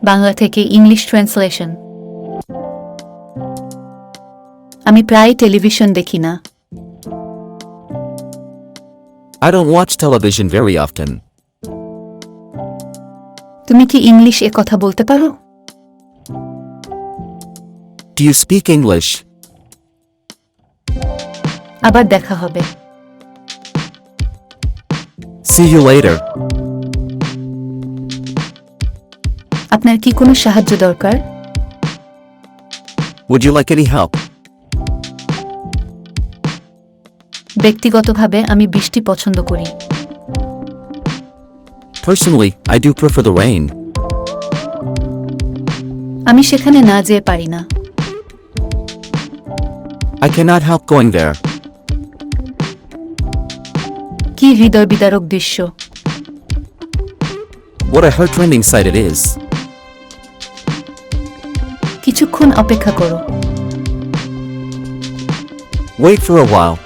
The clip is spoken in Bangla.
বাংলা থেকে ইংলিশ ট্রান্সলেশন। আমি প্রায় টেলিভিশন দেখি না। I don't watch television very often. তুমি কি ইংলিশ এ কথা বলতে পারো? Do you speak English? আবার দেখা হবে। See you later. আপনার কি কোনো সাহায্য দরকার? Would you like any help? ব্যক্তিগতভাবে আমি বৃষ্টি পছন্দ করি। Personally, I do prefer the rain. আমি সেখানে না যেতে পারি না। I cannot help going there. কি হৃদয় বিদারক দৃশ্য! What a heart-rending sight it is. কিছুক্ষণ অপেক্ষা করো। Wait for a while.